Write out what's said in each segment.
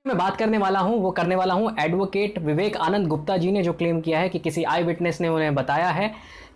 मैं बात करने वाला हूं वो करने वाला हूं एडवोकेट विवेक आनंद गुप्ता जी ने जो क्लेम किया है कि किसी आई विटनेस ने उन्हें बताया है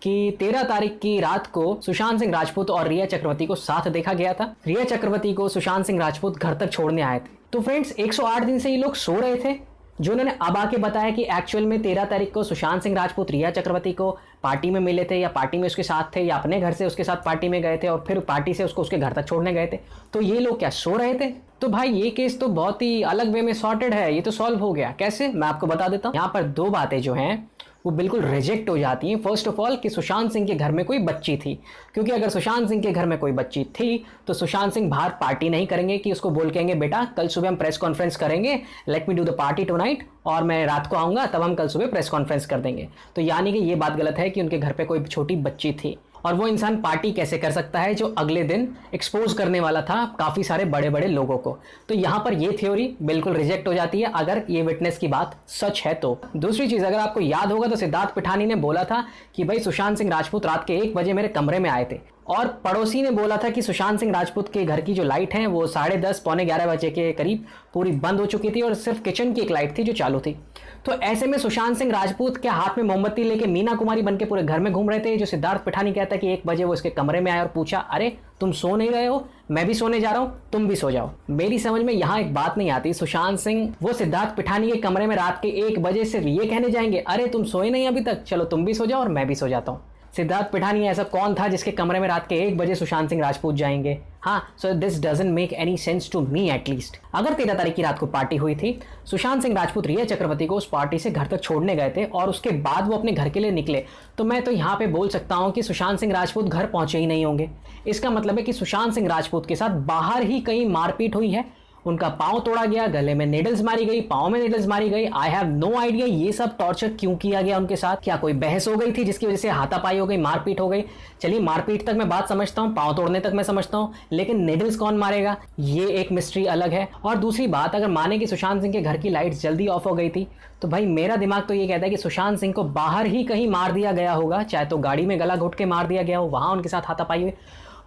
कि 13 तारीख की रात को सुशांत सिंह राजपूत और रिया चक्रवर्ती को साथ देखा गया था। रिया चक्रवर्ती को सुशांत सिंह राजपूत घर तक छोड़ने आए थे। तो फ्रेंड्स 108 दिन से ये लोग सो रहे थे। जो उन्होंने अब आके बताया कि एक्चुअल में 13 तारीख को सुशांत सिंह राजपूत रिया चक्रवर्ती को पार्टी में मिले थे या पार्टी में उसके साथ थे या अपने घर से उसके साथ पार्टी में गए थे और फिर पार्टी से उसको उसके घर तक छोड़ने गए थे। तो ये लोग क्या सो रहे थे? तो भाई ये केस तो बहुत ही अलग वे में सॉर्टेड है, ये तो सॉल्व हो गया। कैसे, मैं आपको बता देता हूँ। यहाँ पर दो बातें जो हैं वो बिल्कुल रिजेक्ट हो जाती हैं। फर्स्ट ऑफ ऑल कि सुशांत सिंह के घर में कोई बच्ची थी, क्योंकि अगर सुशांत सिंह के घर में कोई बच्ची थी तो सुशांत सिंह बाहर पार्टी नहीं करेंगे कि उसको बोल कहेंगे बेटा कल सुबह हम प्रेस कॉन्फ्रेंस करेंगे, let me do the party tonight, और मैं रात को आऊँगा तब हम कल सुबह प्रेस कॉन्फ्रेंस कर देंगे। तो यानी कि ये बात गलत है कि उनके घर पर कोई छोटी बच्ची थी। और वो इंसान पार्टी कैसे कर सकता है जो अगले दिन एक्सपोज करने वाला था काफ़ी सारे बड़े बड़े लोगों को। तो यहाँ पर ये थ्योरी बिल्कुल रिजेक्ट हो जाती है अगर ये विटनेस की बात सच है तो। दूसरी चीज़, अगर आपको याद होगा तो सिद्धार्थ पिठानी ने बोला था कि भाई सुशांत सिंह राजपूत रात के 1 बजे मेरे कमरे में आए थे, और पड़ोसी ने बोला था कि सुशांत सिंह राजपूत के घर की जो लाइट है वो 10:30 पौने 11 बजे के करीब पूरी बंद हो चुकी थी और सिर्फ किचन की एक लाइट थी जो चालू थी। तो ऐसे में सुशांत सिंह राजपूत के हाथ में मोमबत्ती लेके मीना कुमारी बन के पूरे घर में घूम रहे थे। जो सिद्धार्थ पिठानी कहता है कि 1 बजे वो इसके कमरे में आए और पूछा, अरे तुम सो नहीं रहे हो, मैं भी सोने जा रहा हूं, तुम भी सो जाओ। मेरी समझ में यहाँ एक बात नहीं आती, सुशांत सिंह वो सिद्धार्थ पिठानी के कमरे में रात के 1 बजे सिर्फ ये कहने जाएंगे, अरे तुम सोए नहीं अभी तक, चलो तुम भी सो जाओ और मैं भी सो जाता हूँ। सिद्धार्थ पिठानी ऐसा कौन था जिसके कमरे में रात के 1 बजे सुशांत सिंह राजपूत जाएंगे? हाँ, so this doesn't make any sense to me at least. अगर 13 तारीख की रात को पार्टी हुई थी, सुशांत सिंह राजपूत रिया चक्रवर्ती को उस पार्टी से घर तक छोड़ने गए थे और उसके बाद वो अपने घर के लिए निकले, तो मैं तो यहाँ पे बोल सकता हूँ कि सुशांत सिंह राजपूत घर पहुंचे ही नहीं होंगे। इसका मतलब है कि सुशांत सिंह राजपूत के साथ बाहर ही कहीं मारपीट हुई है, उनका पांव तोड़ा गया, गले में नीडल्स मारी गई, पांव में नीडल्स मारी गई। आई हैव नो आइडिया ये सब टॉर्चर क्यों किया गया उनके साथ। क्या कोई बहस हो गई थी जिसकी वजह से हाथापाई हो गई, मारपीट हो गई? चलिए मारपीट तक मैं बात समझता हूँ, पांव तोड़ने तक मैं समझता हूँ, लेकिन नीडल्स कौन मारेगा, ये एक मिस्ट्री अलग है। और दूसरी बात, अगर माने कि सुशांत सिंह के घर की लाइट्स जल्दी ऑफ हो गई थी, तो भाई मेरा दिमाग तो ये कहता है कि सुशांत सिंह को बाहर ही कहीं मार दिया गया होगा, चाहे तो गाड़ी में गला घुट के मार दिया गया हो, वहां उनके साथ हाथापाई हुई।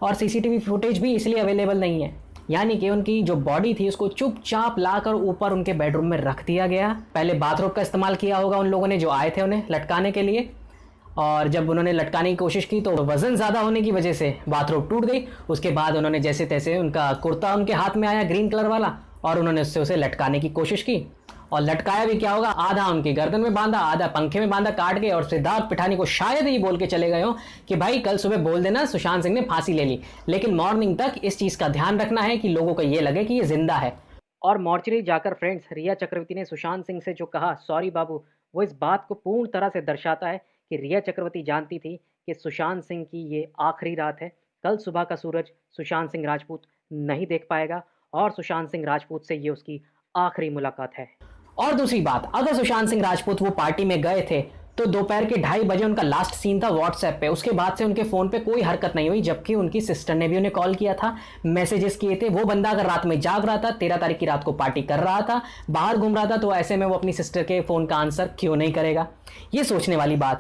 और सीसीटीवी फुटेज भी इसलिए अवेलेबल नहीं है, यानी कि उनकी जो बॉडी थी उसको चुपचाप लाकर ऊपर उनके बेडरूम में रख दिया गया। पहले बाथरोब का इस्तेमाल किया होगा उन लोगों ने जो आए थे उन्हें लटकाने के लिए, और जब उन्होंने लटकाने की कोशिश की तो वजन ज़्यादा होने की वजह से बाथरोब टूट गई। उसके बाद उन्होंने जैसे तैसे उनका कुर्ता उनके हाथ में आया ग्रीन कलर वाला, और उन्होंने उससे उसे लटकाने की कोशिश की। और लटकाया भी क्या होगा, आधा उनकी गर्दन में बांधा, आधा पंखे में बांधा काट के, और सिद्धार्थ पिठानी को शायद ही बोल के चले गए हो कि भाई कल सुबह बोल देना सुशांत सिंह ने फांसी ले ली, लेकिन मॉर्निंग तक इस चीज़ का ध्यान रखना है कि लोगों को ये लगे कि ये जिंदा है। और मॉर्चरी जाकर फ्रेंड्स रिया चक्रवर्ती ने सुशांत सिंह से जो कहा सॉरी बाबू, वो इस बात को पूर्ण तरह से दर्शाता है कि रिया चक्रवर्ती जानती थी कि सुशांत सिंह की ये आखिरी रात है। कल सुबह का सूरज सुशांत सिंह राजपूत नहीं देख पाएगा और सुशांत सिंह राजपूत से ये उसकी आखिरी मुलाकात है। और दूसरी बात, अगर सुशांत सिंह राजपूत वो पार्टी में गए थे तो दोपहर के 2:30 बजे उनका लास्ट सीन था व्हाट्सएप पे। उसके बाद से उनके फ़ोन पे कोई हरकत नहीं हुई, जबकि उनकी सिस्टर ने भी उन्हें कॉल किया था, मैसेजेस किए थे। वो बंदा अगर रात में जाग रहा था, 13 तारीख की रात को पार्टी कर रहा था, बाहर घूम रहा था, तो ऐसे में वो अपनी सिस्टर के फ़ोन का आंसर क्यों नहीं करेगा? ये सोचने वाली बात है।